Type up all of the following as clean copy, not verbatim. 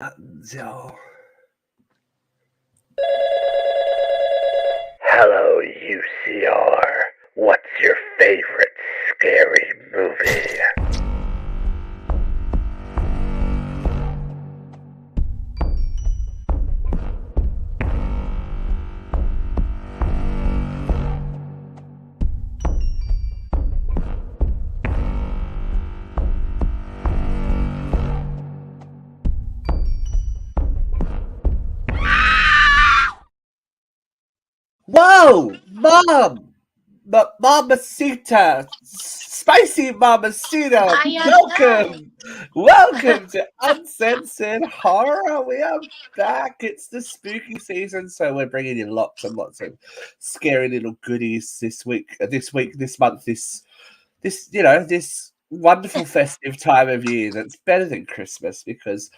So, Hello, UCR. What's your favorite scary movie? whoa, Mom! Mamacita! Spicy Mamacita! Aye, aye, aye. Welcome! Welcome to Uncensored Horror! We are back. It's the spooky season, so we're bringing you lots and lots of scary little goodies this week, this month, this wonderful festive time of year that's better than Christmas because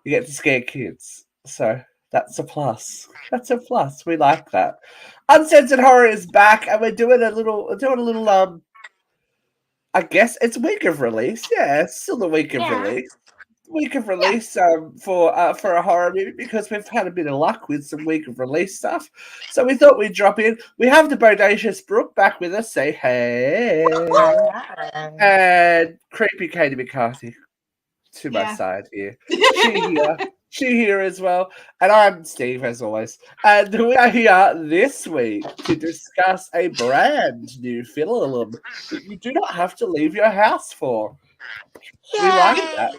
you get to scare kids. So that's a plus. That's a plus. We like that. Uncensored Horror is back, and we're doing a little. I guess it's week of release. Yeah, it's still the week of Yeah. release. Week of release for a horror movie because we've had a bit of luck with some week of release stuff. So we thought we'd drop in. We have the bodacious Brooke back with us. Say hey, Hello. and creepy Katie McCarthy to my Yeah. side here. She here as well. And I'm Steve, as always. And we are here this week to discuss a brand new film that you do not have to leave your house for. We like Yay. that.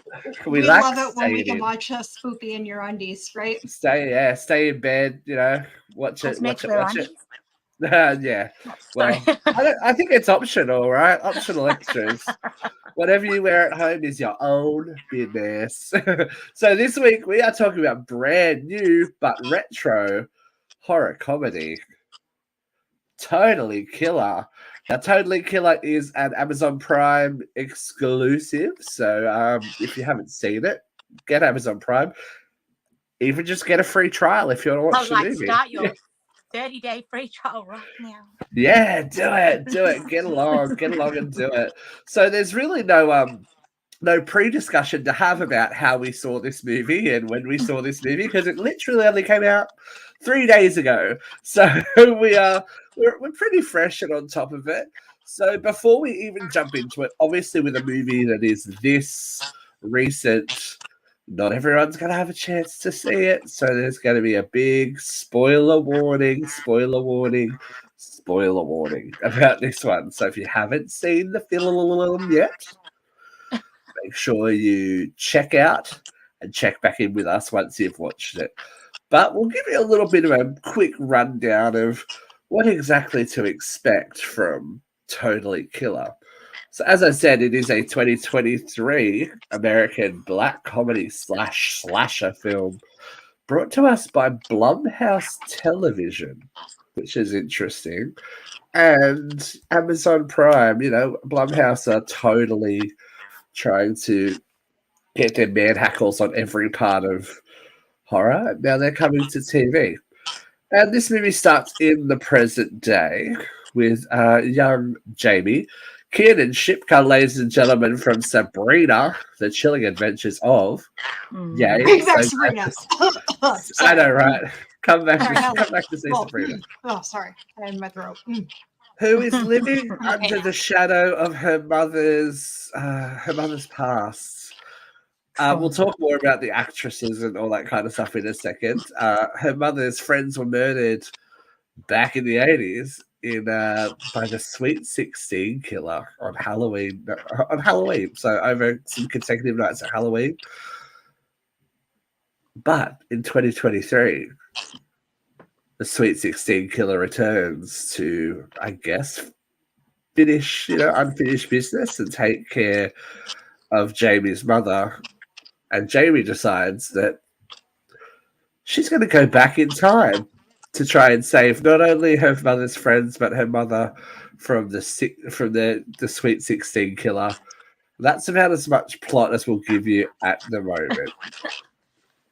We like love it when we staying can in. watch Spoopy in your undies, right? Stay in bed, watch it. Yeah. Well, Sorry. I think it's optional, right? Optional extras. Whatever you wear at home is your own business. So this week we are talking about brand new but retro horror comedy, Totally Killer. Now, Totally Killer is an Amazon Prime exclusive. So if you haven't seen it, get Amazon Prime. Even just get a free trial if you want to I watch would the like to movie. start your 30-day free trial right now. Yeah, do it. Get along and do it. So there's really no pre-discussion to have about how we saw this movie and when we saw this movie because it literally only came out 3 days ago. So we're pretty fresh and on top of it. So before we even jump into it, obviously with a movie that is this recent, not everyone's going to have a chance to see it. So there's going to be a big spoiler warning about this one. So if you haven't seen the film yet, make sure you check out and check back in with us once you've watched it. But we'll give you a little bit of a quick rundown of what exactly to expect from Totally Killer. So, as I said, it is a 2023 American black comedy slasher film brought to us by Blumhouse Television, which is interesting. And Amazon Prime, Blumhouse are totally trying to get their man hackles on every part of horror. Now they're coming to TV. And this movie starts in the present day with young Jamie, Kiernan Shipka, ladies and gentlemen, from Sabrina, The Chilling Adventures of. Yay. Bring back Sabrina. I know, right? Come back to see Oh, Sabrina. Oh, sorry. I had my throat. Who is living Okay. under the shadow of her mother's past. We'll talk more about the actresses and all that kind of stuff in a second. Her mother's friends were murdered back in the 80s by the Sweet 16 killer on Halloween. So over some consecutive nights at Halloween. But in 2023, the Sweet 16 killer returns to, I guess, finish, unfinished business and take care of Jamie's mother. And Jamie decides that she's going to go back in time to try and save not only her mother's friends, but her mother from the Sweet 16 killer. That's about as much plot as we'll give you at the moment.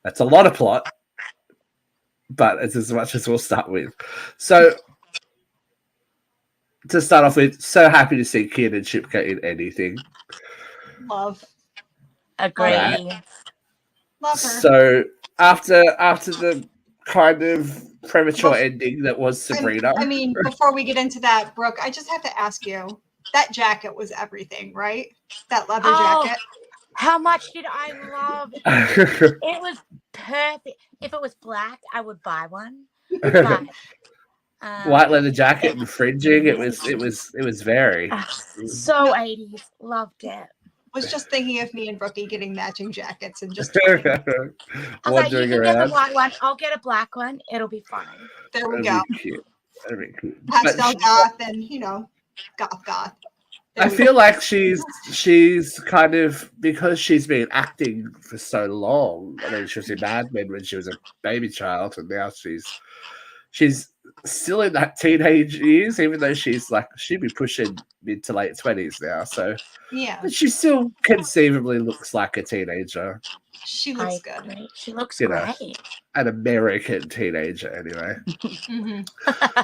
That's a lot of plot, but it's as much as we'll start with. So, to start off with, so happy to see Kiernan Shipka in anything. Love. Agree. Right. Love her. So after the kind of premature Well, ending that was Sabrina, I mean, before we get into that, Brooke, I just have to ask you. That jacket was everything, right? That leather Oh, jacket. how much did I love? It was perfect. If it was black, I would buy one. But white leather jacket and fringing, it was very. so No. 80s. Loved it. Was just thinking of me and Brookie getting matching jackets and just toying. I was like, you Wandering can get the around. white one. I'll get a black one. It'll be fine. There we That'd go. be cute. That'd be cute. Pastel But goth and goth. There I we feel go. like she's kind of, because she's been acting for so long. I mean, she was in Mad Men when she was a baby child, and now she's still in that teenage years, even though she'd be pushing mid to late 20s now. So, Yeah, but she still conceivably looks like a teenager, she I looks good. agree. She looks You know. great. an American teenager anyway. Mhm.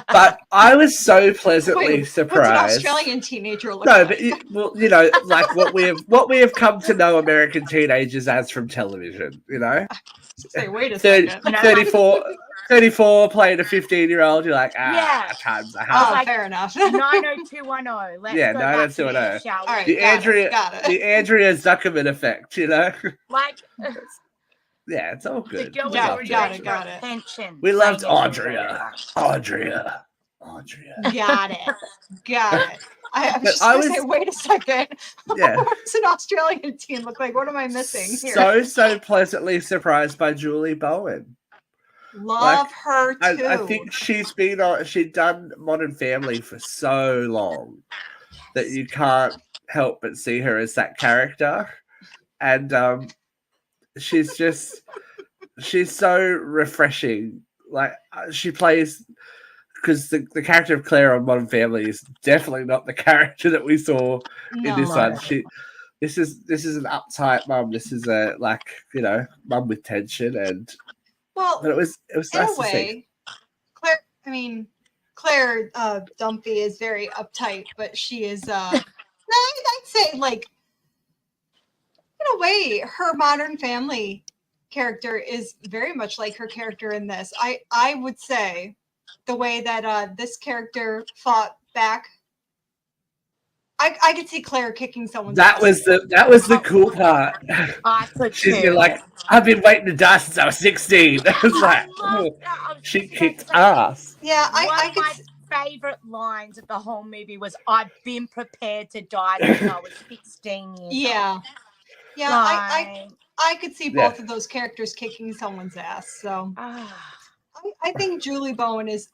But I was so pleasantly Wait, what's an surprised. Australian teenager look No, like? but like what we have come to know American teenagers as from television. Say, wait a 30, second. 34 playing a 15-year-old. You're like, Yeah. times a Oh, half. like- fair enough. 90210. Let's Yeah, go back to 90210. this, shall we? All right, The got it. the Andrea Zuckerman effect. Like Yeah, it's all the good. girl was Yeah, already got ready it, for got a it. pension. We loved playing Audrea. Audrea. Got it. I was But just I going to was- say, wait a second. Yeah. What does an Australian teen look like? What am I missing here? So pleasantly surprised by Julie Bowen. Love her too. I think she'd done Modern Family for so long that you can't help but see her as that character, and she's so refreshing. Like she plays, because the character of Claire on Modern Family is definitely not the character that we saw in this No. one. This is an uptight mum. This is a mum with tension, Well, but it was in nice a to see. way, Claire Dunphy is very uptight, but she is I'd say, like, in a way, her Modern Family character is very much like her character in this. I would say the way that this character fought back, I could see Claire kicking someone's That ass. was the cool part. I could She's too. been like, I've been waiting to die since I was 16. I was like, I oh, love that. I was she just about to kicked say, ass. Yeah, One I of could my favorite lines of the whole movie was, "I've been prepared to die since I was 16 years yeah. old." Yeah, Like, I could see both of those characters kicking someone's ass. So ah, I think Julie Bowen is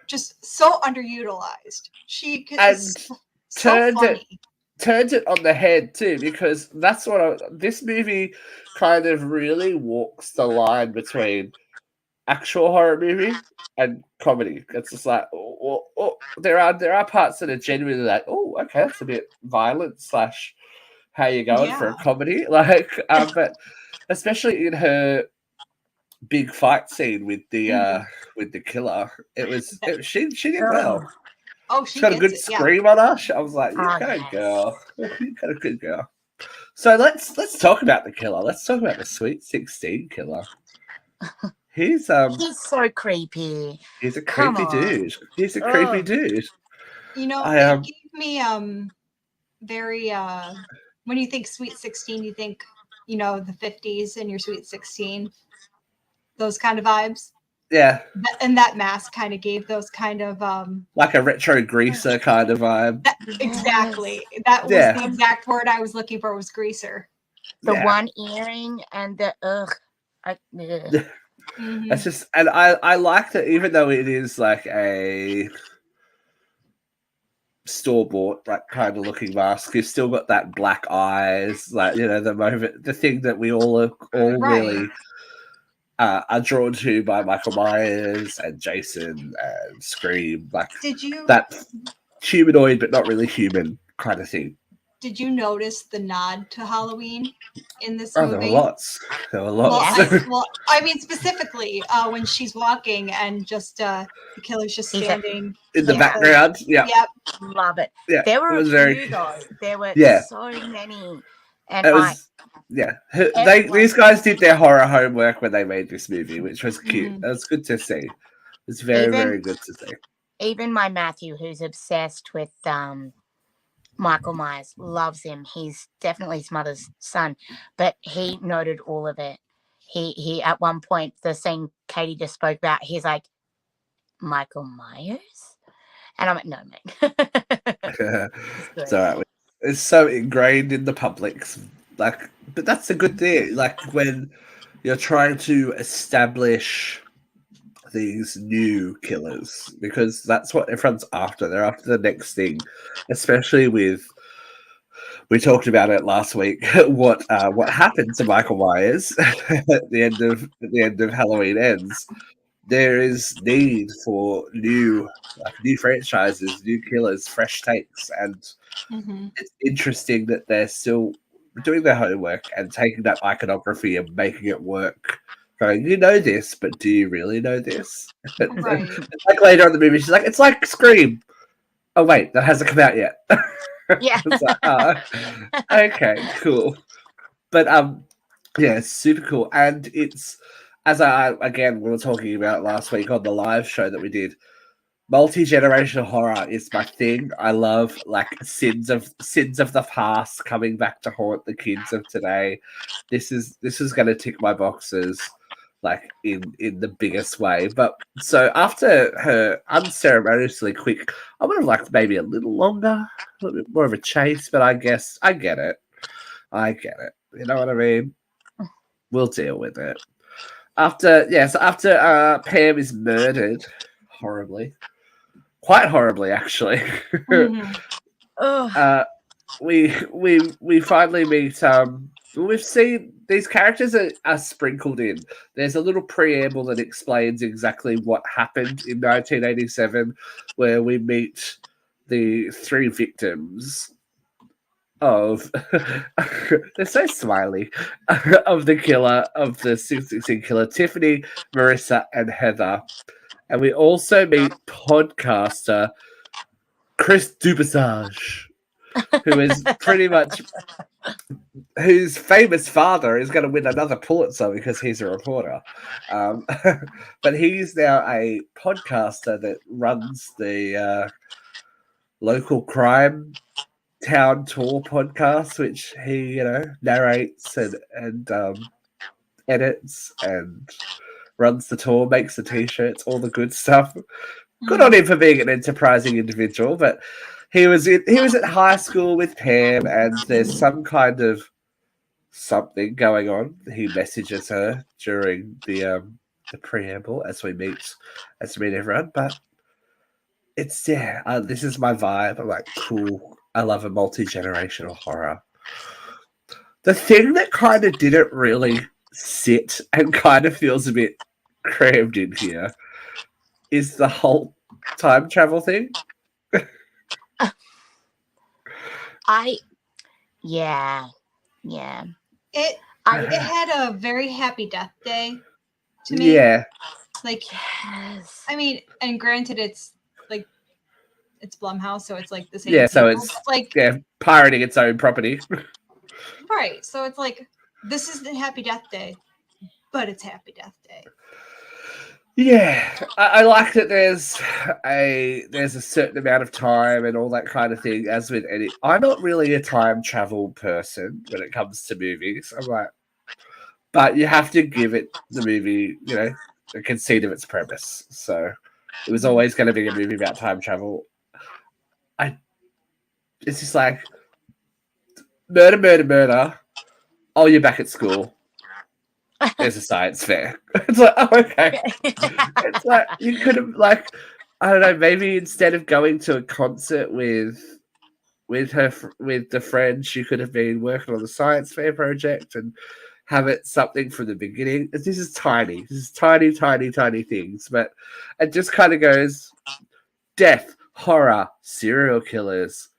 just so underutilized. She And is so turned funny. Turned it on the head too, because that's this movie kind of really walks the line between actual horror movie and comedy. It's just like, there are parts that are genuinely like, oh, okay, that's a bit violent / how you going for a Yeah. comedy, like, but especially in her big fight scene with the killer, she did well. Oh, She got a good gets it, yeah. scream on her. I was like, you Oh, got a yes. girl. You got a good girl. So let's talk about the killer. Let's talk about the Sweet 16 killer. He's so creepy. he's a Come creepy on. dude. He's a creepy Ugh. dude. You know, I, it gave me very when you think Sweet 16, you think, the 50s and your Sweet 16, those kind of vibes. Yeah, And that mask kind of gave those kind of like a retro greaser kind of vibe. exactly. That was Yeah. the exact word I was looking for, was greaser. The Yeah. one earring and the Mhm. That's just, and I like that, even though it is like a store-bought, like, kind of looking mask, you've still got that black eyes, like, the thing that we all Right. really are drawn to by Michael Myers and Jason and Scream, like Did you that humanoid but not really human kind of thing. did you notice the nod to Halloween in this Oh, movie? there were lots. There were Well, lots. I mean, specifically when she's walking and just the killer's just He's a- standing In the Yeah. background, yeah, Yep. love it. yeah. There were it was a very few though. There were Yeah. so many. And It was, yeah. These guys did their horror homework when they made this movie, which was cute. Mhm. It was good to see. It's very, Even- very good to see. even my Matthew, who's obsessed with Michael Myers, loves him. He's definitely his mother's son, but he noted all of it. He at one point, the scene Katie just spoke about, he's like, Michael Myers? And I'm like, no, mate. It's all right. It's so ingrained in the public's like, but that's a good thing. Like when you're trying to establish these new killers, because that's what everyone's after. They're after the next thing, especially with. We talked about it last week. What happened to Michael Myers at the end of Halloween Ends? There is need for new franchises, new killers, fresh takes, and Mhm. it's interesting that they're still doing their homework and taking that iconography and making it work. Going, you know this, but do you really know this? Right. It's like later in the movie, she's like, it's like Scream. Oh wait, that hasn't come out yet. Yeah. It's like, okay, cool. But yeah, it's super cool. And it's as we were talking about last week on the live show that we did, multi-generational horror is my thing. I love like sins of the past coming back to haunt the kids of today. This is gonna tick my boxes like in the biggest way. But so after her unceremoniously quick, I would have liked maybe a little longer, a little bit more of a chase, but I guess I get it. You know what I mean? We'll deal with it. After Pam is murdered horribly, quite horribly actually. Mhm. We finally meet we've seen these characters are sprinkled in. There's a little preamble that explains exactly what happened in 1987 where we meet the three victims of they're so smiley of the killer of the 616 killer, Tiffany, Marissa, and Heather. And we also meet podcaster Chris Dubasage, who is pretty much whose famous father is going to win another Pulitzer because he's a reporter. But he's now a podcaster that runs the local crime town tour podcast, which he narrates and edits and runs the tour, makes the t-shirts, all the good stuff. Good on him for being an enterprising individual. But he was at high school with Pam, and there's some kind of something going on. He messages her during the preamble as we meet everyone. But it's this is my vibe. I'm like, cool. I love a multi-generational horror. The thing that kind of didn't really sit and kind of feels a bit crammed in here is the whole time travel thing. Yeah. It had a very happy death day to me. Yeah. Like, Yes. I mean, and granted, it's like it's Blumhouse, so it's like the same. Yeah, so people, it's but, like pirating its own property. right. So it's like this is the Happy Death Day, but it's Happy Death Day. Yeah, I like that. There's a certain amount of time and all that kind of thing. As with any, I'm not really a time travel person when it comes to movies. I'm like, but you have to give it the movie, a conceit of its premise. So it was always going to be a movie about time travel. It's just like murder. Oh, you're back at school. There's a science fair. It's like, oh, okay. It's like you could have, like, I don't know, maybe instead of going to a concert with the friends, she could have been working on the science fair project and have it something from the beginning. This is tiny. This is tiny things, but it just kind of goes death, horror, serial killers,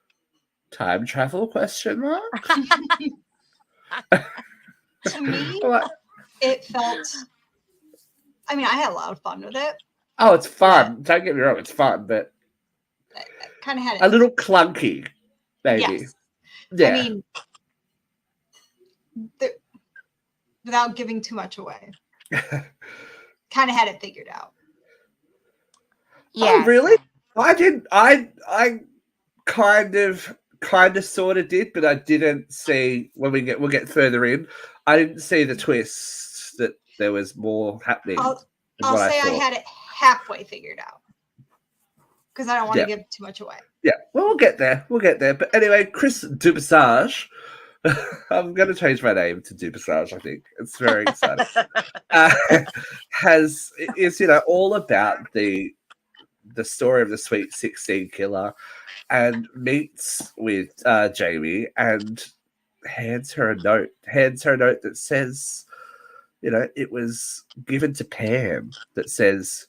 time travel question mark. To me, it felt. I mean, I had a lot of fun with it. Oh, it's fun. Don't get me wrong, it's fun, but I kind of had a little clunky, maybe. Yes. Yeah. I mean, without giving too much away. Kind of had it figured out. Yeah. Oh, really? same. I didn't. I kind of sort of did, but I didn't see when we'll get further in. I didn't see the twists that there was more happening. I'll say I had it halfway figured out because I don't want to give too much away. Yeah, well, we'll get there. We'll get there. But anyway, Chris Dupassage. I'm going to change my name to Dupassage. I think it's very exciting. Is all about the story of the Sweet 16 killer, and meets with Jamie and hands her a note that says, it was given to Pam, that says,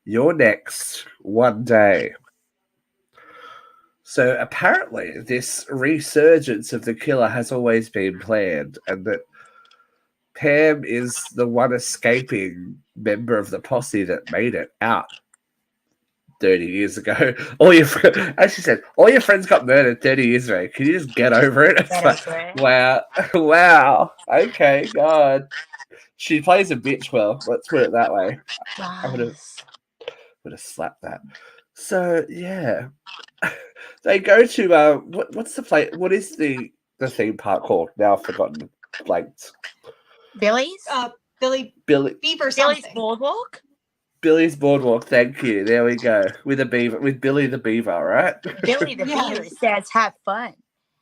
"You're next one day." So apparently this resurgence of the killer has always been planned, and that Pam is the one escaping member of the posse that made it out 30 years ago. As she said, all your friends got murdered 30 years ago. Can you just get over it? It's like, wow. Okay, God. She plays a bitch well. Let's put it that way. I would have slapped that. So yeah, they go to what's the place? What is the theme park called? Now I've forgotten. Blanked. Billy's? Billy Beaver Billy's something. Boardwalk? Billy's Boardwalk. Thank you. There we go. With a beaver, with Billy the Beaver, right? Billy the Beaver says, "Have fun."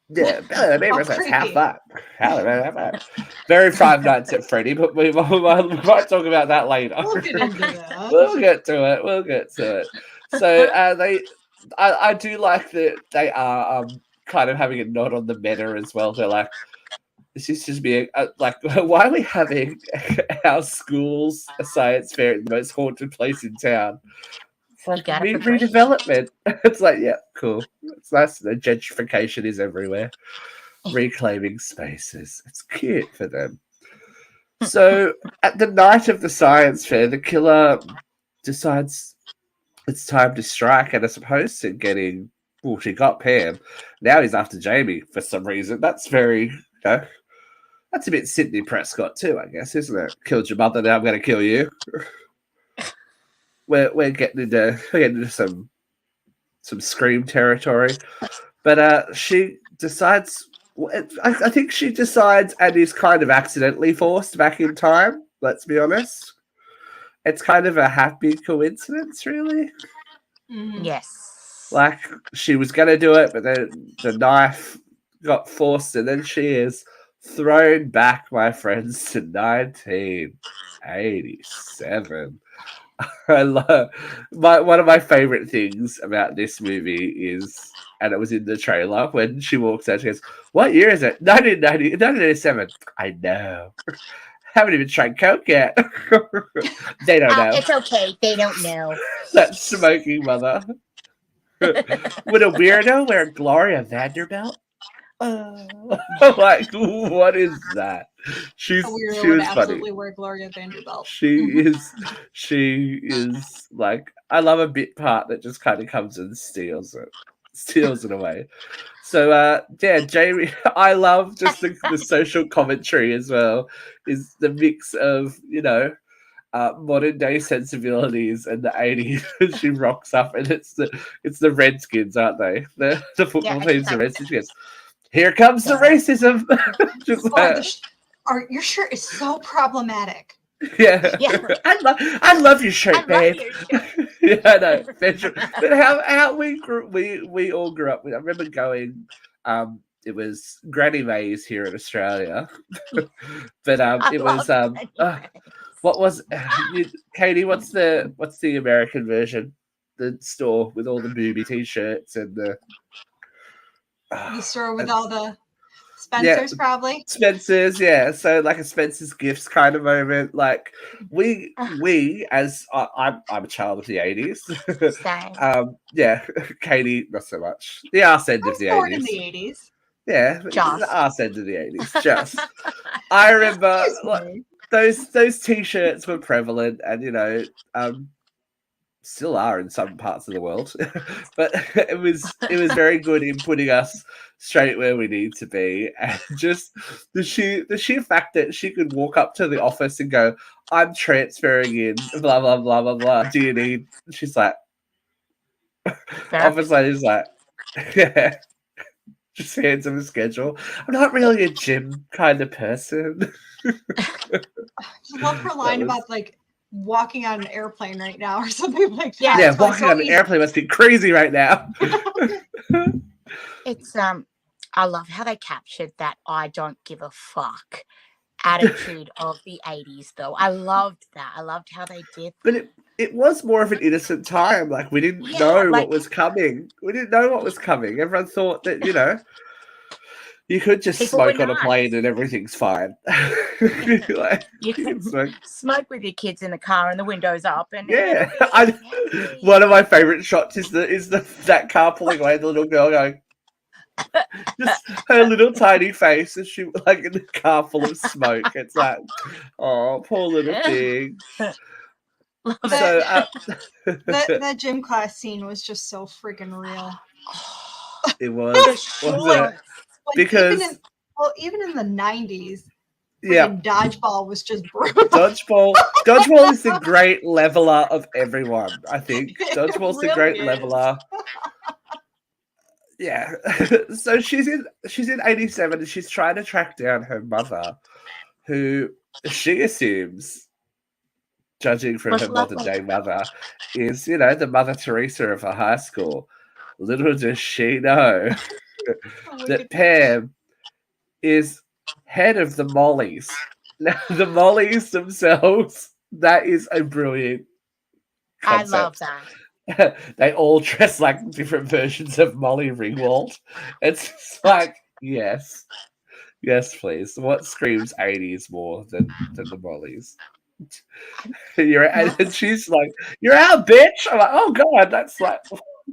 Yeah, Billy the Beaver says, "Have fun." Have fun. Very Five Nights at Freddy, but we might talk about that later. We'll get into that. We'll get to it. So I do like that they are kind of having a nod on the meta as well. They're like, this is just being like, why are we having our school's science fair in the most haunted place in town? It's like redevelopment. It's like, yeah, cool. It's nice. The gentrification is everywhere. Reclaiming spaces. It's cute for them. So at the night of the science fair, the killer decides it's time to strike, and as opposed to getting, well, she got Pam. Now he's after Jamie for some reason. That's very, that's a bit Sidney Prescott too, I guess, isn't it? Killed your mother, now I'm going to kill you. We're getting into some Scream territory, but she decides. I think she decides and is kind of accidentally forced back in time. Let's be honest. It's kind of a happy coincidence, really. Mm-hmm. Yes. Like, she was going to do it, but then the knife got forced, and then she is thrown back, my friends, to 1987. I love one of my favorite things about this movie is, and it was in the trailer, when she walks out, she goes, "What year is it? 1987. I know. Haven't even tried coke yet." They don't know. It's okay. They don't know. That smoking mother. Would a weirdo wear Gloria Vanderbilt? Like, what is that? She was absolutely funny. wear Gloria Vanderbilt. She is like, I love a bit part that just kind of comes and steals it away. So yeah, Jamie, I love just the social commentary as well. Is the mix of modern day sensibilities and the 80s. She rocks up, and it's the Redskins, aren't they? The football team's the Redskins. She goes, "Here comes the racism." Just your shirt is so problematic. Yeah. I love your shirt, babe. Yeah, I know. But how we all grew up with. I remember going. It was Granny Mae's here in Australia, but it was what was Katie? What's the American version? The store with all the booby t-shirts and the store with all the Spencer's, probably. Spencer's, yeah. So like a Spencer's Gifts kind of moment. Like we as I'm a child of the 80s. Yeah, Katie not so much. The arse end of the 80s. In the 80s. Yeah, the arse end of the 80s. Just I remember like, those t-shirts were prevalent, and still are in some parts of the world, but it was very good in putting us straight where we need to be, and just the sheer fact that she could walk up to the office and go, "I'm transferring in, blah blah blah blah blah. Do you need?" She's like, office lady's like, yeah, just hands him a schedule. I'm not really a gym kind of person. I love her line about like walking on an airplane right now or something like that. Yeah, It's like walking on an airplane must be crazy right now. It's I love how they captured that I don't give a fuck attitude of the 80s though. I loved that. I loved how they did. But it was more of an innocent time. Like, we didn't know what was coming. We didn't know what was coming. Everyone thought that, you know, you could just smoke on a plane and everything's fine. Like, you can smoke with your kids in the car and the windows up. And yeah, one of my favorite shots is that car pulling away, the little girl going, just her little tiny face as she like in the car full of smoke. It's like, oh, poor little thing. So that gym class scene was just so freaking real. It was, wasn't it? Like, because even in the 90s, dodgeball was just brutal. Dodgeball is the great leveler of everyone. I think dodgeball's the great leveler. Yeah. So she's in 87 and she's trying to track down her mother, who she assumes, judging from her modern day mother, is, you know, the Mother Teresa of her high school. Little does she know that Pam is head of the Mollies. Now, the Mollies themselves, that is a brilliant concept. I love that. They all dress like different versions of Molly Ringwald. It's just like, yes, please. What screams 80s more than the Mollies? And she's like, "You're out, bitch." I'm like, "Oh god, that's like."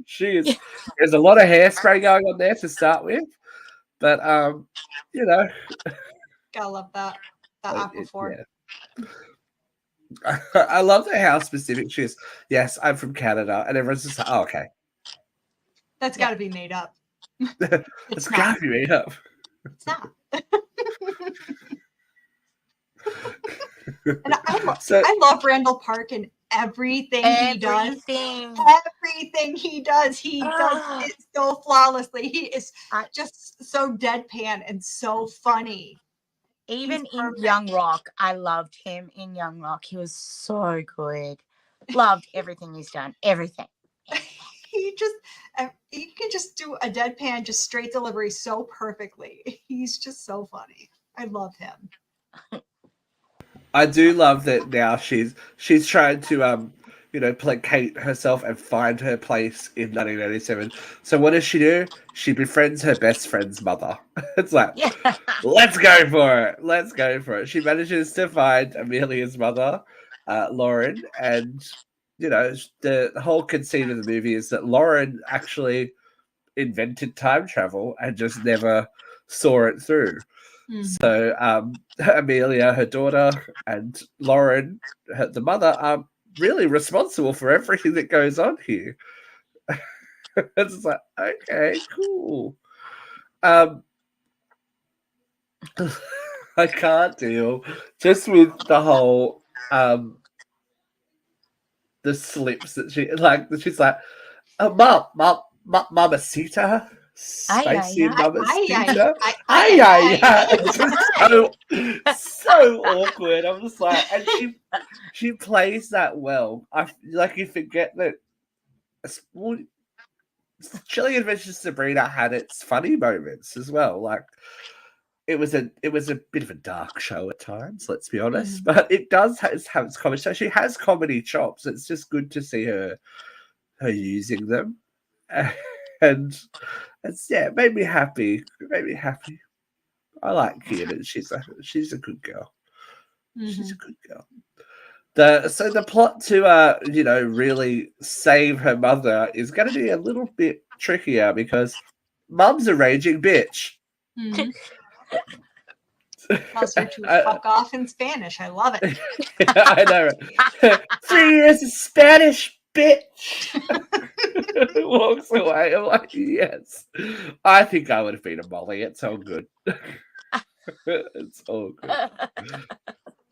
She is. There's a lot of hairspray going on there to start with, but you know, gotta love that Aquaphor. Yeah. I love how specific she is. Yes, I'm from Canada, and everyone's just like, "Oh, okay." That's got to be made up. It's got to be made up. It's not. And I love Randall Park and everything he does. Everything he does it so flawlessly. He is just so deadpan and so funny. Even in Young Rock, I loved him in Young Rock. He was so good. Loved everything he's done. Everything. He can just do a deadpan, just straight delivery so perfectly. He's just so funny. I love him. I do love that now she's trying to placate herself and find her place in 1987. So what does she do? She befriends her best friend's mother. It's like, let's go for it. She manages to find Amelia's mother, Lauren, and you know, the whole conceit of the movie is that Lauren actually invented time travel and just never saw it through. So Amelia, her daughter, and Lauren, the mother, are really responsible for everything that goes on here. It's like, okay, cool. I can't deal just with the whole the slips that she's like, oh, Mamacita. Spicy Mamacita. It's just so awkward. I'm just like, and she plays that well. You forget that Chilling Adventures of Sabrina had its funny moments as well. Like, it was a bit of a dark show at times, let's be honest, but it does have its comedy. So she has comedy chops. It's just good to see her using them, and it's made me happy. I like Kiernan. She's a good girl. She's a good girl. So the plot to really save her mother is going to be a little bit trickier because Mum's a raging bitch. Tells her to fuck off in Spanish. I love it. I know. 3 years of Spanish, bitch. Walks away. I'm like, yes. I think I would have been a Molly. It's all good. It's all good.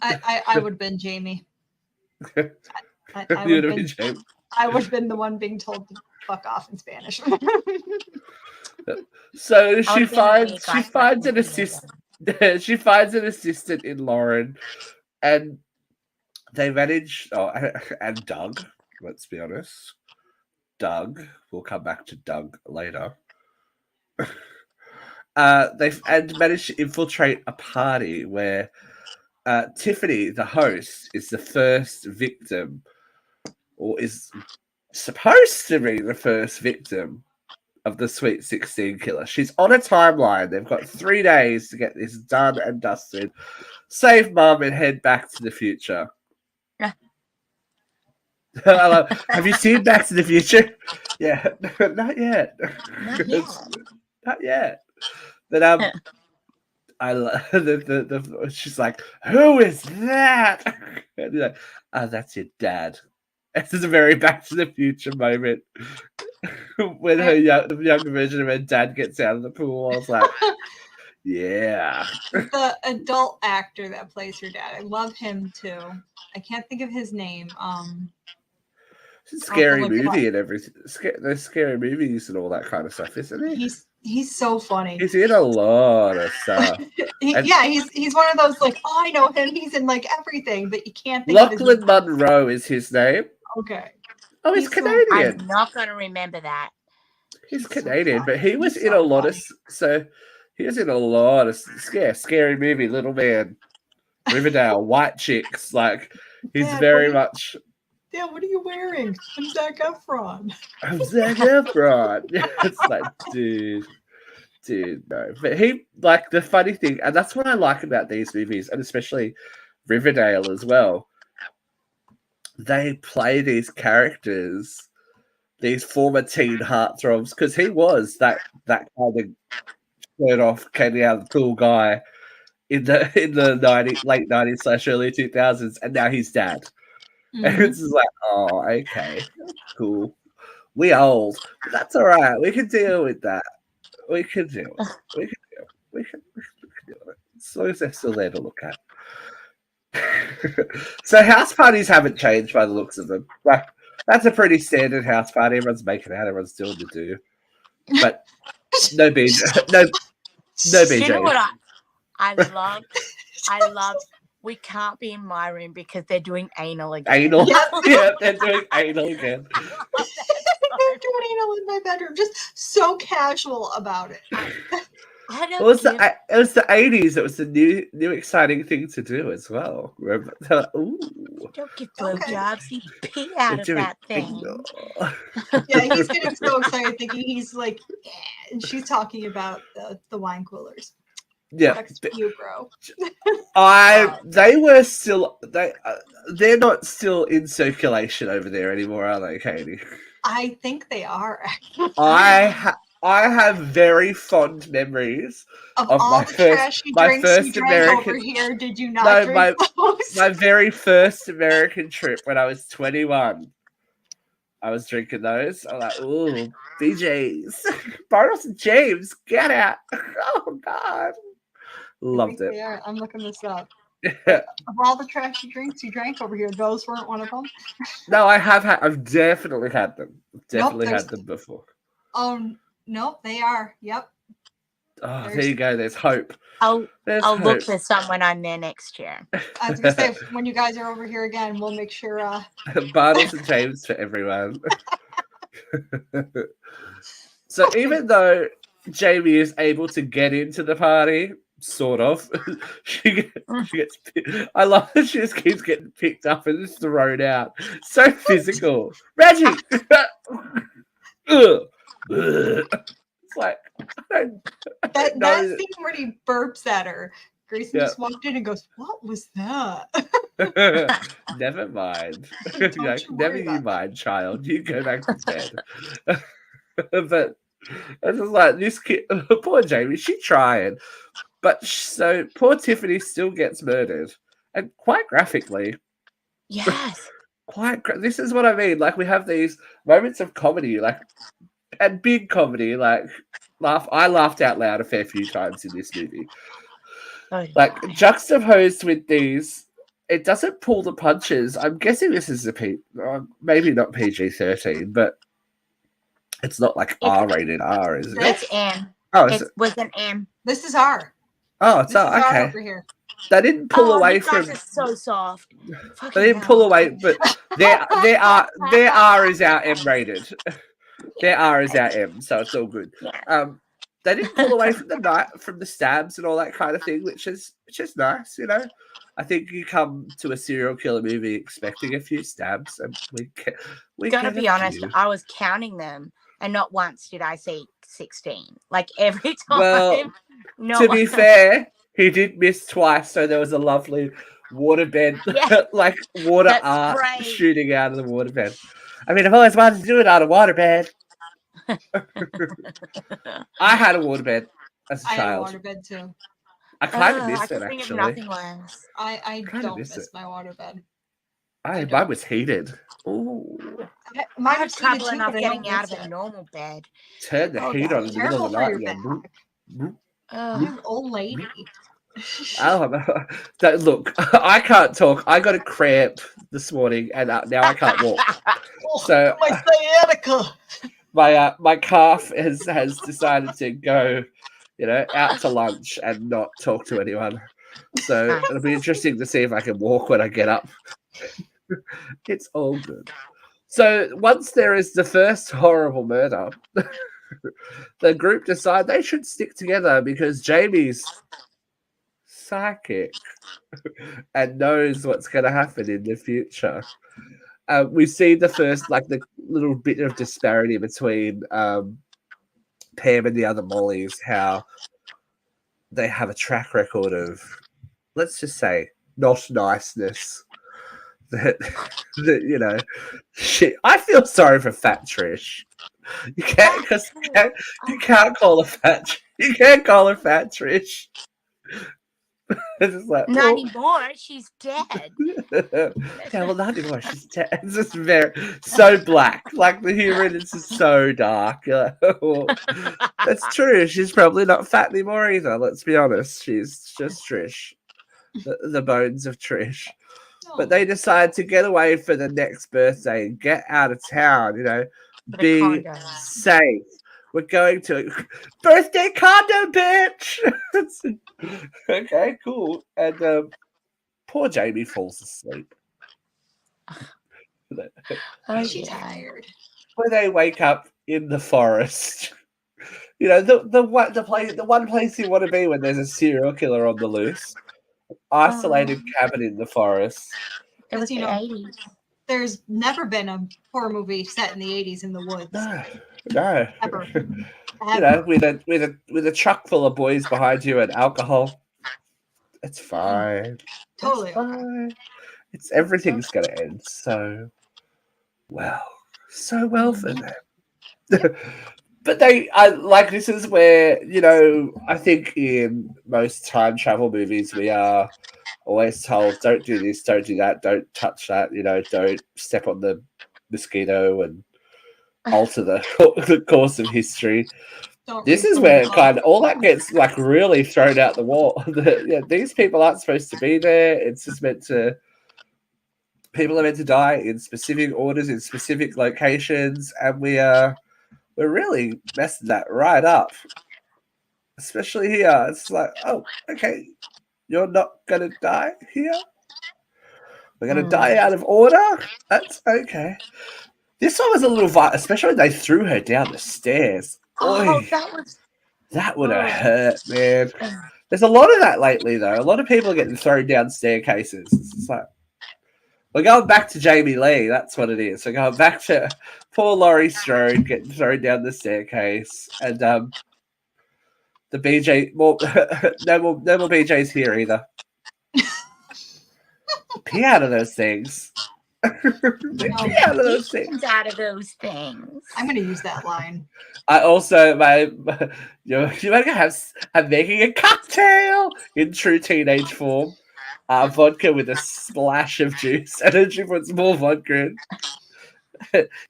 I would have been Jamie. I You would would have have been been, James. I would have been the one being told to fuck off in Spanish. So she would've been a weird finds guy an smoking assistant. She finds an assistant in Lauren, and they manage. Oh, and Doug. Let's be honest. Doug. We'll come back to Doug later. They manage to infiltrate a party where Tiffany, the host, is the first victim, or is supposed to be the first victim of the Sweet 16 killer. She's on a timeline. They've got 3 days to get this done and dusted. Save mum and head back to the future. Yeah. Have you seen Back to the Future? Yeah, not yet. Not yet. Not yet. But I love she's like, who is that? And you're like, oh, that's your dad. This is a very Back to the Future moment. When her the younger version of her dad gets out of the pool, I was like, yeah. The adult actor that plays her dad, I love him too. I can't think of his name. It's a scary look it movie and everything. There's scary movies and all that kind of stuff, isn't he? He's so funny. He's in a lot of stuff. He's one of those like, oh, I know him. He's in like everything, but you can't think Lachlan of his name. Monroe is his name. Okay. Oh, he's He's so- Canadian. I'm not going to remember that. He's He's so Canadian, funny. but he was He's in so a lot funny. he was in a lot of scary movie. Little Man, Riverdale, White Chicks. Like he's Dad, very what much. Yeah, what are you wearing? I'm Zac Efron. I'm Zac Efron. It's like, dude, no. But he like the funny thing, and that's what I like about these movies, and especially Riverdale as well. They play these characters, these former teen heartthrobs, because he was that kind of shirt off, came out of the cool guy in the late 90s / early 2000s, and now he's dad. And it's just like, oh, okay, cool. We old, but that's all right. We can deal with that. We can deal. We can deal. We can deal with it as long as they're still there to look at. So house parties haven't changed by the looks of them. Like that's a pretty standard house party. Everyone's making out. Everyone's doing the do, but no BJ, no BJ. You know what I love. We can't be in my room because they're doing anal again. Anal. Yeah, they're doing anal again. They're doing anal in my bedroom. Just so casual about it. I don't It was give- the 80s. It was the new exciting thing to do as well. Remember? They're like, ooh, don't give Okay. blowjobs. You pee out they're of doing that thing. anal. Yeah, he's getting so excited thinking he's like, yeah. And she's talking about the wine coolers. Yeah, Next to you, bro. they're not still in circulation over there anymore, are they, Katie? I think they are. I have very fond memories Of of all my the first- trashy my drinks first you drank American- over here, did you not No, drink those? my very first American trip when I was 21. I was drinking those. I'm like, ooh, BJ's, Bartles and James, get out! Oh God, I loved think it. they are. I'm looking this up. Yeah. Of all the trashy drinks you drank over here, those weren't one of them. No, I've definitely had them. Definitely there's- had them before. Oh, nope, they are. Yep. Oh, there you go. There's hope. I'll There's look hope. for someone on there next year. I was gonna say when you guys are over here again, we'll make sure. Bartles and James for everyone. So even though Jamie is able to get into the party, sort of, she gets. I love that she just keeps getting picked up and just thrown out. So physical, Reggie. Ugh. It's like That No. scene where he burps at her. Grayson Yeah. just walked in and goes, "What was that?" never mind. Don't Like, you never worry you about mind, child. You go back to bed. But it's just like this kid, poor Jamie. She trying, but so poor Tiffany still gets murdered, and quite graphically. Yes. This is what I mean. Like we have these moments of comedy, like and big comedy, like I laughed out loud a fair few times in this movie. So did Like I. juxtaposed with these, it doesn't pull the punches. I'm guessing this is maybe not PG-13, but it's not like It's- R-rated R, is it? It's M. Oh, is It it? was an M. This is R. Oh, it's This is R okay. over here. They didn't pull away you guys from. are so soft. They Fucking didn't hell. pull away, but their R is our M rated. Their R is our M, so it's all good. Yeah. They didn't pull away from the stabs and all that kind of thing, which is nice, you know. I think you come to a serial killer movie expecting a few stabs, and we Gotta get be a honest, few. I was counting them, and not once did I see 16. Like every time. Well, no to be fair, he did miss twice, so there was a lovely waterbed, Yeah. like water That's art great. shooting out of the waterbed. I mean, I've always wanted to do it on a waterbed. I had a waterbed as a I had a child. waterbed too. I kind of I miss can it, think of actually. nothing less. I Kinda don't miss miss it. my waterbed. Mine was heated. Ooh. I Mine have was heated trouble too, enough but I don't getting out of miss a it. normal bed. Turn the Oh, heat God. on in the middle of the Careful night. for And your go, back. boop, boop. Ugh. You old lady. Oh, look, I can't talk. I got a cramp this morning, and now I can't walk. So my sciatica. my calf has decided to go, out to lunch and not talk to anyone. So Nice. it'll be interesting to see if I can walk when I get up. It's all good. So once there is the first horrible murder, the group decide they should stick together because Jamie's psychic and knows what's going to happen in the future. We see the first, like the little bit of disparity between Pam and the other Mollys, how they have a track record of, let's just say, not niceness. That shit. I feel sorry for Fat Trish. You can't because you can't call her fat. You can't call her Fat Trish. It's just like, Not anymore. She's dead. yeah, well, not anymore. She's dead. It's just so black. Like the humor in this is so dark. You're like, well, that's true. She's probably not fat anymore either. Let's be honest. She's just Trish. The bones of Trish. But they decide to get away for the next birthday and get out of town, be condo. safe. We're going to birthday condo, bitch. Okay, cool. And poor Jamie falls asleep. Oh, She's yeah. tired. When they wake up in the forest, the one place you want to be when there's a serial killer on the loose. Isolated cabin in the forest. It was the 80s. There's never been a horror movie set in the 80s in the woods. No. Ever. With a truck full of boys behind you and alcohol. It's fine. Totally. It's fine. Everything's gonna end so well for them. But this is where, I think in most time travel movies we are always told, don't do this, don't do that, don't touch that, don't step on the mosquito and alter the course of history. This is where kind of all that gets like really thrown out the wall. These people aren't supposed to be there. It's just people are meant to die in specific orders, in specific locations, and we're really messing that right up. Especially here. It's like, oh, okay, you're not going to die here? We're going to die out of order? That's okay. This one was a little violent, especially when they threw her down the stairs. Oh, Oy, that would have hurt, man. There's a lot of that lately, though. A lot of people are getting thrown down staircases. It's like, we're going back to Jamie Lee. That's what it is. We're going back to poor Laurie Strode getting thrown down the staircase. And the BJ, no more BJs here either. Pee out of those things. Pee out of those things. Out of those things. I'm going to use that line. I also, you might have making a cocktail in true teenage form. vodka with a splash of juice, and then she puts more vodka in.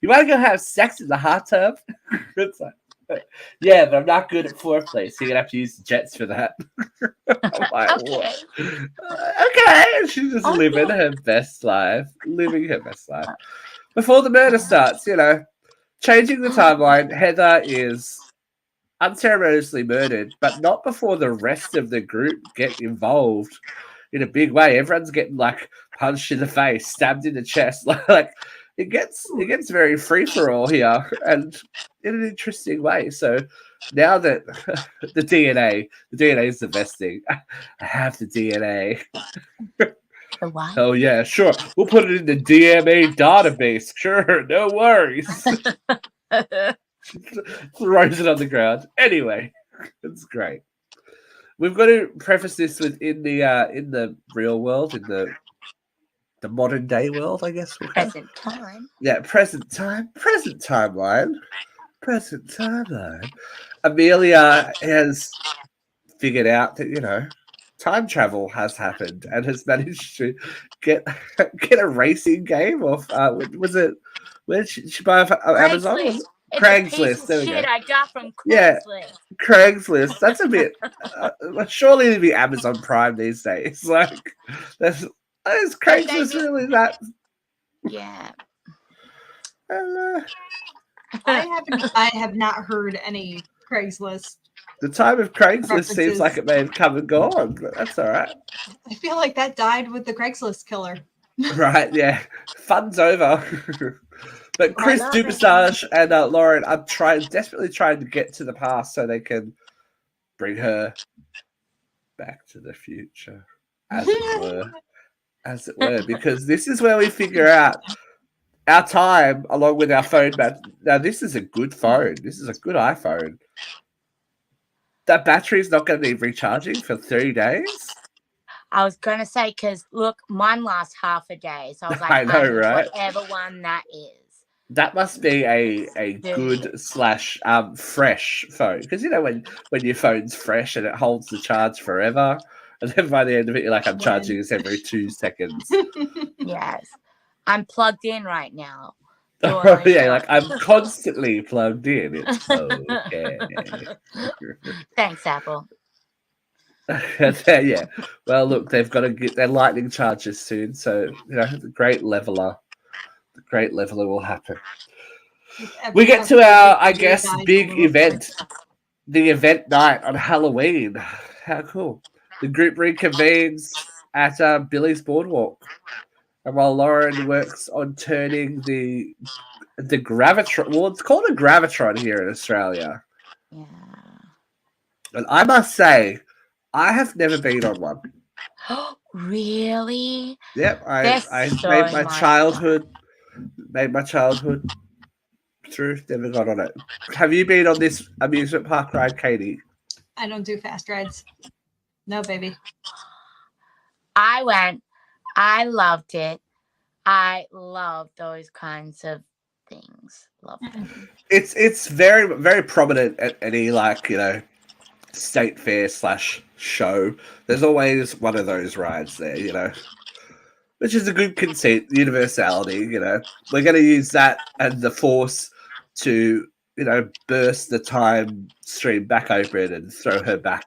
You want to go have sex in the hot tub? It's like, yeah, but I'm not good at foreplay, so you're gonna have to use the jets for that. I'm like, Okay. okay, and she's just living her best life, Before the murder starts, changing the timeline. Heather is unceremoniously murdered, but not before the rest of the group get involved in a big way. Everyone's getting like punched in the face, stabbed in the chest. Like it gets very free for all here, and in an interesting way. So now that the DNA is the best thing. I have the DNA. The what? Oh yeah, sure. We'll put it in the DMA database. Sure, no worries. Throws it on the ground. Anyway, it's great. We've got to preface this with in the real world, in the modern day world, I guess. Present time. Yeah, present timeline. Amelia has figured out that time travel has happened and has managed to get a racing game off. Was it? Where did she buy off Amazon? Craigslist. It's Craigslist. a piece There of we shit go. I got from Craigslist. Yeah. Craigslist. That's a bit. Surely it'd be Amazon Prime these days. Like, is Craigslist really that? Yeah. I have not heard any Craigslist. The time of Craigslist references. seems like it may have come and gone, but that's all right. I feel like that died with the Craigslist killer. Right? Yeah. Fun's over. But Chris Dupassage and Lauren are desperately trying to get to the past so they can bring her back to the future, as it were, because this is where we figure out our time along with our phone. Now, this is a good phone. This is a good iPhone. That battery's not going to be recharging for 3 days. I was going to say, because look, mine lasts half a day. So I was like, I know, right? Whatever one that is. That must be a good / fresh phone, because when your phone's fresh and it holds the charge forever, and then by the end of it you're like, I'm charging this every 2 seconds. Yes, I'm plugged in right now. Yeah, like I'm constantly plugged in. It's okay. Thanks, Apple. Yeah. Well, look, they've got to get their lightning charges soon, so the great leveler will happen. We get to our, I guess, big event. The event night on Halloween. How cool. The group reconvenes at Billy's Boardwalk. And while Lauren works on turning the Gravitron, well, it's called a Gravitron here in Australia. Yeah. And I must say, I have never been on one. Really? Yep, I made my childhood through, never got on it. Have you been on this amusement park ride, Katie? I don't do fast rides. No, baby. I went. I loved it. I love those kinds of things. Love them. It's very, very prominent at any state fair / show. There's always one of those rides there, which is a good conceit, universality. We're going to use that and the Force to burst the time stream back open and throw her back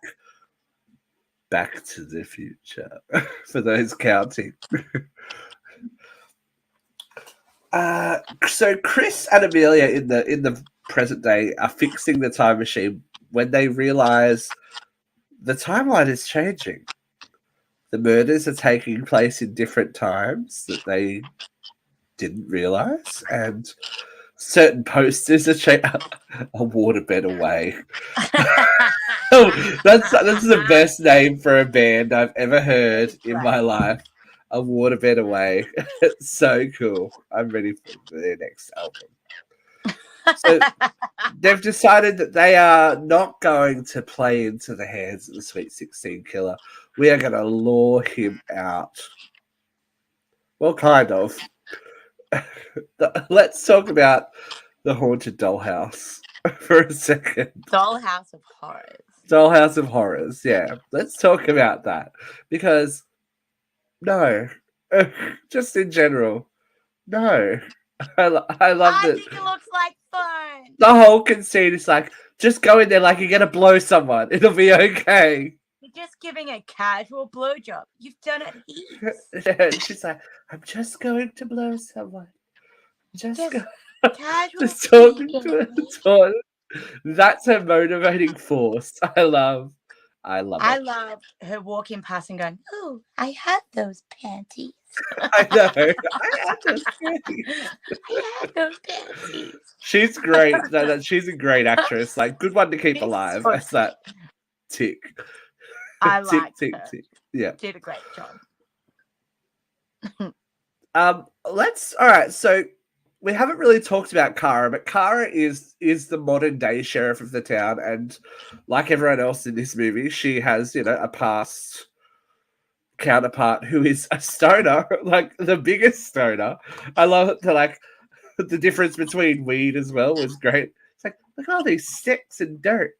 to the future for those counting. So Chris and Amelia in the present day are fixing the time machine when they realize the timeline is changing. The murders are taking place in different times that they didn't realize, and certain posters are a waterbed away. That's the best name for a band I've ever heard in my life. A waterbed away. It's so cool. I'm ready for their next album. So they've decided that they are not going to play into the hands of the Sweet 16 killer. We are going to lure him out. Well, kind of. Let's talk about the haunted dollhouse for a second. Dollhouse of Horrors. Dollhouse of Horrors, yeah. Let's talk about that. Because No. Just in general. No. I love I that think it looks like fun. the whole conceit is like, just go in there like you're going to blow someone. It'll be okay. You're just giving a casual blowjob. You've done it heaps. And she's like, I'm just going to blow someone. Just Just go. casual Just talking to speaking. her. Toilet. That's her motivating force. I love I it. loved her walking past and going, "Oh, I had those panties. I know. I had those panties. I had those panties." She's great. She's a great actress. Like, good one to keep She's alive. so That's that tick. I Tick, liked tick, her. tick. Yeah. Did a great job. All right, so we haven't really talked about Kara, but Kara is the modern day sheriff of the town, and like everyone else in this movie, she has, a past counterpart who is a stoner, like the biggest stoner. I love it. The difference between weed as well was great. It's like, look at all these sticks and dirt.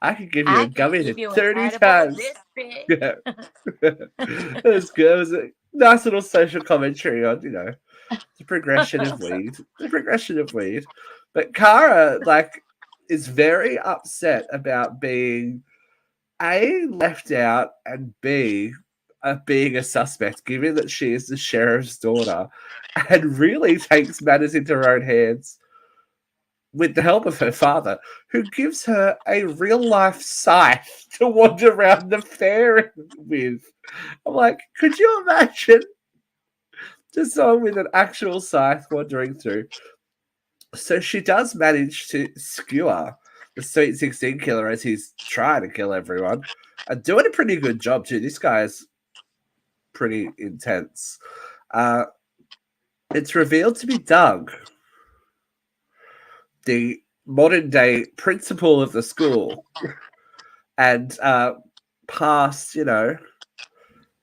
I could give you a gummy to 30 times. This big. Yeah. It was good. It was a nice little social commentary on, the progression of weed. The progression of weed. But Kara, is very upset about being A, left out, and B, being a suspect, given that she is the sheriff's daughter, and really takes matters into her own hands with the help of her father, who gives her a real-life scythe to wander around the fair with. I'm like, could you imagine just someone with an actual scythe wandering through? So she does manage to skewer the Sweet 16 killer as he's trying to kill everyone. And doing a pretty good job, too. This guy's pretty intense. It's revealed to be Doug, the modern day principal of the school, and past,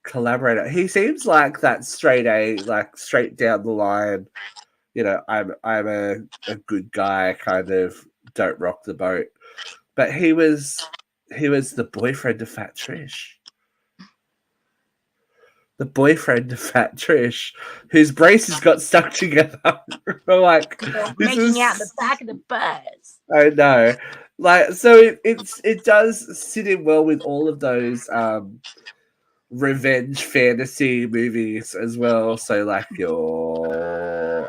collaborator. He seems like that straight A, straight down the line. I'm a good guy, kind of don't rock the boat. But he was the boyfriend of Fat Trish. The boyfriend of Fat Trish, whose braces got stuck together. Like, making out the back of the bus. I know. So it does sit in well with all of those revenge fantasy movies as well. So your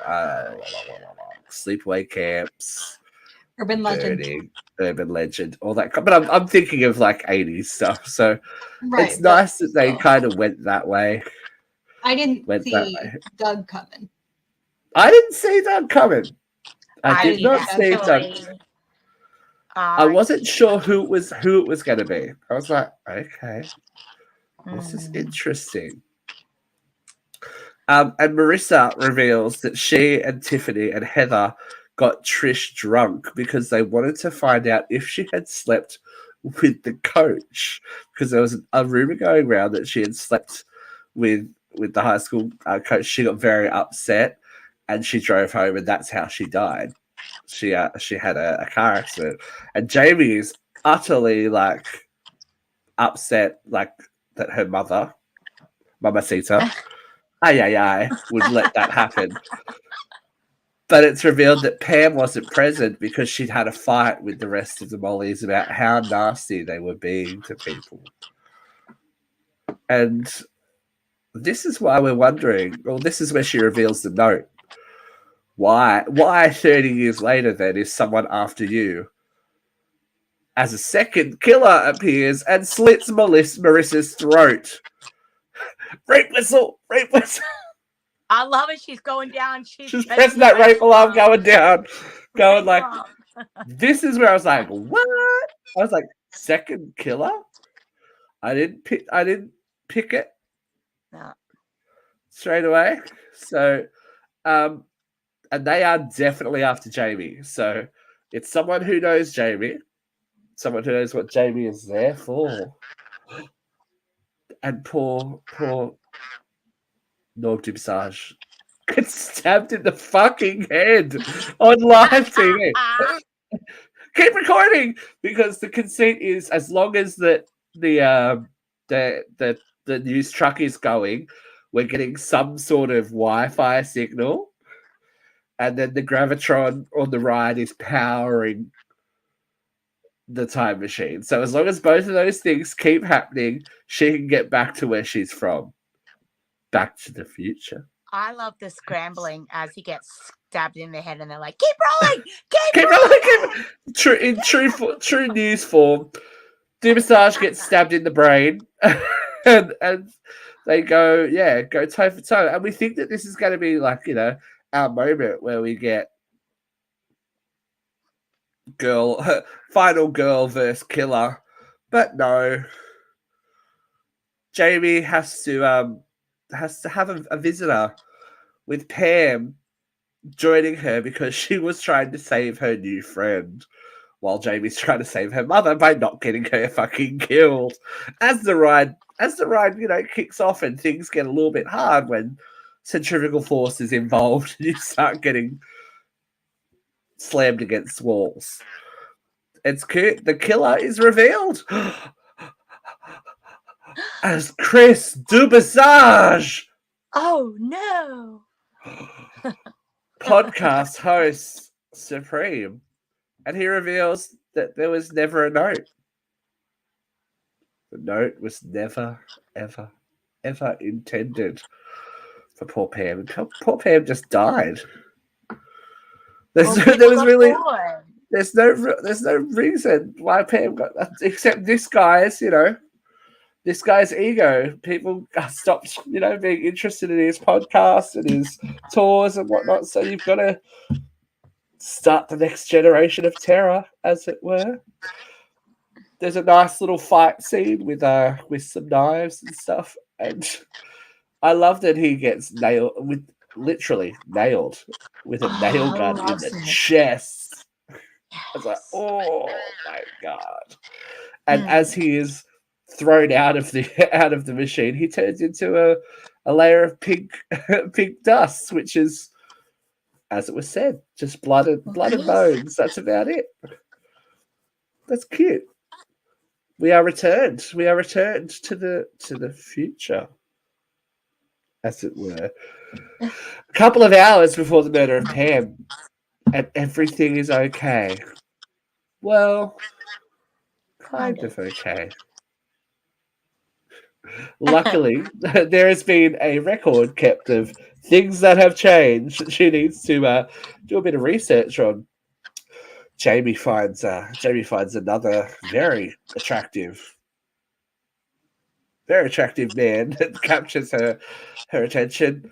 sleepaway camps, Urban Legend. Burning, Urban Legend, all that. But I'm thinking of 80s stuff. So Right, it's nice that they kind of went that way. I didn't see Doug coming. I didn't see Doug coming. I did not see Doug. I wasn't sure who it was going to be. I was like, okay, this is interesting. And Marissa reveals that she and Tiffany and Heather got Trish drunk because they wanted to find out if she had slept with the coach, because there was a rumor going around that she had slept with the high school coach. She got very upset and she drove home, and that's how she died. She had a car accident, and Jamie is utterly upset that her mother, Mamacita, would let that happen. But it's revealed that Pam wasn't present because she'd had a fight with the rest of the Mollies about how nasty they were being to people. And this is why we're wondering, well, this is where she reveals the note. Why 30 years later then is someone after you? As a second killer appears and slits Marissa's throat. Rape whistle! Rape whistle! I love it. She's going down. She's pressing that rape alarm going down. This is where I was like, what? I was like, second killer? I didn't pick it. No. Straight away. So, and they are definitely after Jamie. So it's someone who knows Jamie, someone who knows what Jamie is there for. And poor Norm Dibsage gets stabbed in the fucking head on live TV. Keep recording, because the conceit is, as long as the the news truck is going. We're getting some sort of Wi-Fi signal, and then the gravitron on the ride is powering the time machine. So as long as both of those things keep happening, she can get back to where she's from. Back to the Future. I love the scrambling as he gets stabbed in the head, and they're like, "Keep rolling, Keep rolling. In true news form, Dumassage gets stabbed in the brain, and they go toe for toe. And we think that this is going to be like, our moment where we get final girl versus killer. But no. Jamie has to have a visitor with Pam joining her because she was trying to save her new friend while Jamie's trying to save her mother by not getting her fucking killed. As the ride, kicks off and things get a little bit hard when centrifugal force is involved and you start getting slammed against walls. It's cute. The killer is revealed as Chris Dumassage. Oh no! Podcast host Supreme. And he reveals that there was never a note. The note was never, ever, ever intended for poor Pam. Poor Pam just died. There's no reason why Pam got that, except this guy's ego. People stopped, being interested in his podcast and his tours and whatnot. So you've got to start the next generation of terror, as it were. There's a nice little fight scene with some knives and stuff, and I love that he gets literally nailed with a nail gun in the chest. I was like, oh my god! And as he is thrown out of the machine, he turns into a layer of pink dust, which is, as it was said, just blood and bones. That's about it. That's cute. We are returned. We are returned to the future, as it were. A couple of hours before the murder of Pam, and everything is okay. Well, kind of okay. Luckily, there has been a record kept of things that have changed. She needs to do a bit of research on. Jamie finds another very attractive man that captures her attention,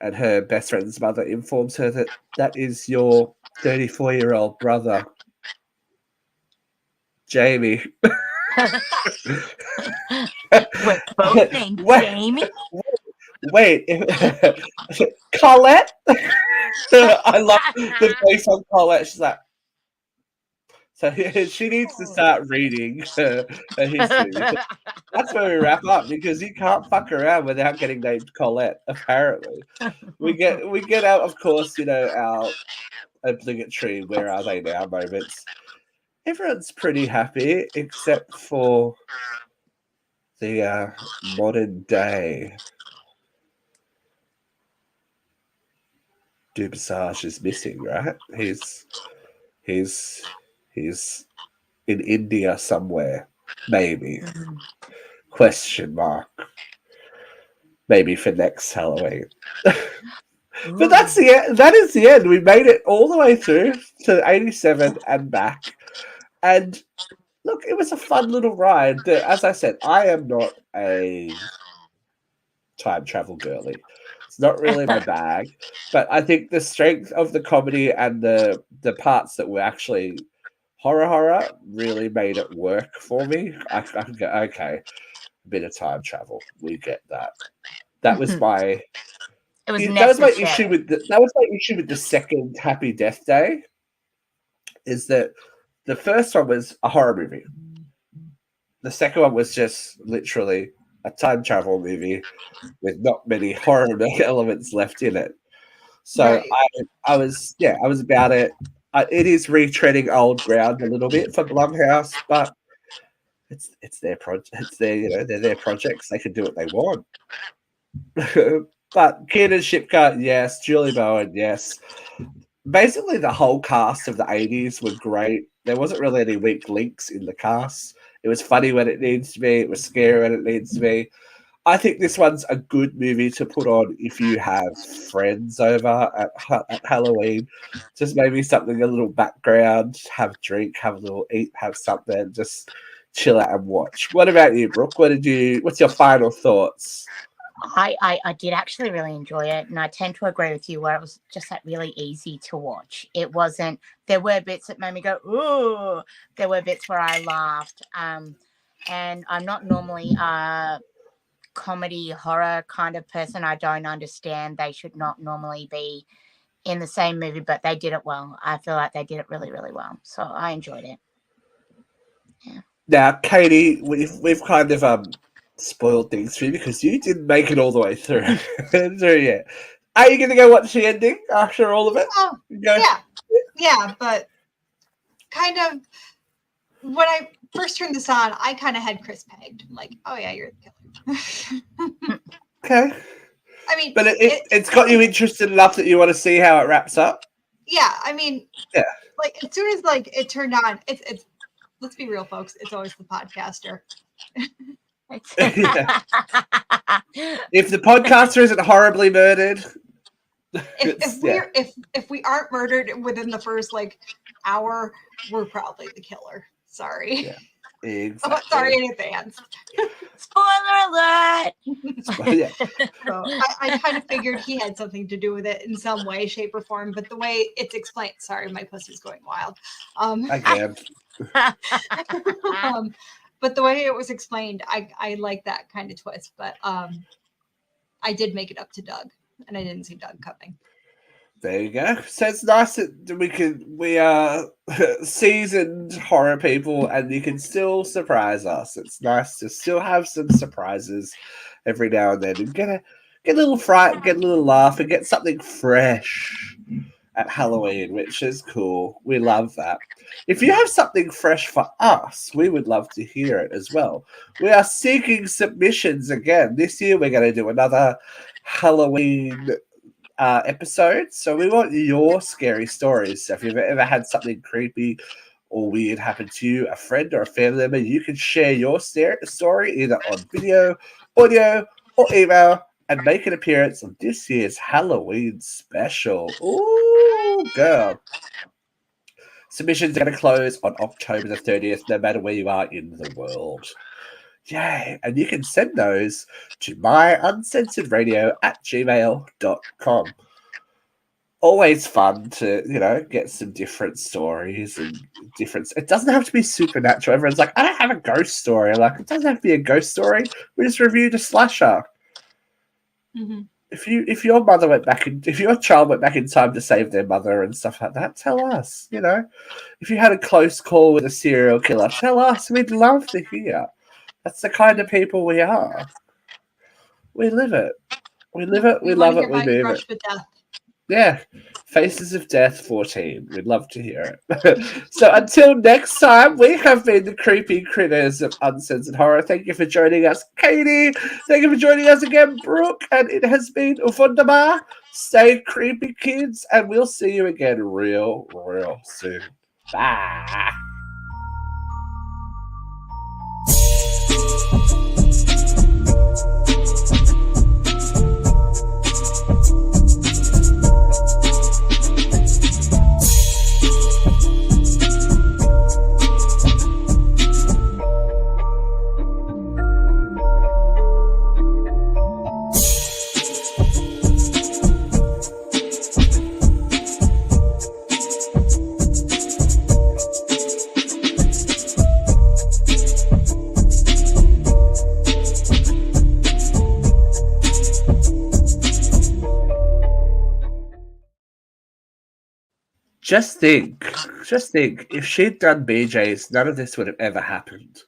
and her best friend's mother informs her that is your 34-year-old brother, Jamie. We're both named Jamie. Wait, Colette? I love the voice on Colette. She's like, so she needs to start reading her history. That's where we wrap up, because you can't fuck around without getting named Colette. Apparently, we get out, of course, our obligatory "Where are they now?" moments. Everyone's pretty happy except for the modern day. Dumassage is missing, right? He's in India somewhere, maybe. Question mark. Maybe for next Halloween. But that's the end. That is the end. We made it all the way through to 87 and back. And look, it was a fun little ride. As I said, I am not a time travel girly. It's not really my bag, but I think the strength of the comedy and the parts that were actually horror really made it work for me. I could go, okay, a bit of time travel. We get that. That was my. It was that was my issue with the second Happy Death Day. Is that the first one was a horror movie. The second one was just literally a time travel movie with not many horror elements left in it. So right. I was about it. It is retreading old ground a little bit for Blumhouse, but It's their project. It's their they're their projects. They can do what they want. But Keenan Shipka, yes. Julie Bowen, yes. Basically, the whole cast of the 80s were great. There wasn't really any weak links in the cast. It was funny when it needs to be. It was scary when it needs to be. I think this one's a good movie to put on if you have friends over at Halloween. Just maybe something, a little background, have a drink, have a little eat, have something, just chill out and watch. What about you, Brooke? What's your final thoughts? I did actually really enjoy it, and I tend to agree with you where it was just like really easy to watch. It wasn't. There were bits that made me go ooh. There were bits where I laughed. And I'm not normally a comedy horror kind of person. I don't understand. They should not normally be in the same movie, but they did it well. I feel like they did it really, really well. So I enjoyed it. Yeah. Now, Katie, we've kind of spoiled things for you because you didn't make it all the way through. Yeah. Are you going to go watch the ending after all of it? Yeah, but kind of when I first turned this on, I kind of had Chris pegged. I'm like, oh yeah, you're the killer. Okay. I mean, but it's got you interested enough that you want to see how it wraps up. Yeah, I mean, yeah. Like as soon as like it turned on, it's. Let's be real, folks. It's always the podcaster. If the podcaster isn't horribly murdered, if we aren't murdered within the first like hour, we're probably the killer. Sorry. Yeah, exactly. Oh, sorry in advance. Spoiler alert. Yeah. So I kind of figured he had something to do with it in some way, shape, or form. But the way it's explained, sorry, my pussy's going wild. Again. But the way it was explained, I like that kind of twist. But I did make it up to Doug, and I didn't see Doug coming. There you go. So it's nice that we are seasoned horror people, and you can still surprise us. It's nice to still have some surprises every now and then, and get a little fright, get a little laugh, and get something fresh at Halloween, which is cool. We love that. If you have something fresh for us, we would love to hear it as well. We are seeking submissions again. This year we're going to do another Halloween episode. So we want your scary stories. So if you've ever had something creepy or weird happen to you, a friend or a family member, you can share your story either on video, audio, or email and make an appearance on this year's Halloween special. Ooh, girl. Submissions are going to close on October the 30th, no matter where you are in the world. Yay. And you can send those to myuncensoredradio@gmail.com. Always fun to, get some different stories and different. It doesn't have to be supernatural. Everyone's like, I don't have a ghost story. Like, it doesn't have to be a ghost story. We just reviewed a slasher. Mm-hmm. If your child went back in time to save their mother and stuff like that, tell us. If you had a close call with a serial killer, tell us. We'd love to hear. That's the kind of people we are. We live it. We live it. We love it. We move it. With death. Yeah. Faces of Death 14. We'd love to hear it. So until next time, we have been the creepy critters of Uncensored Horror. Thank you for joining us, Katie. Thank you for joining us again, Brooke. And it has been wunderbar. Stay creepy, kids. And we'll see you again real soon. Bye. Just think, if she'd done BJ's, none of this would have ever happened.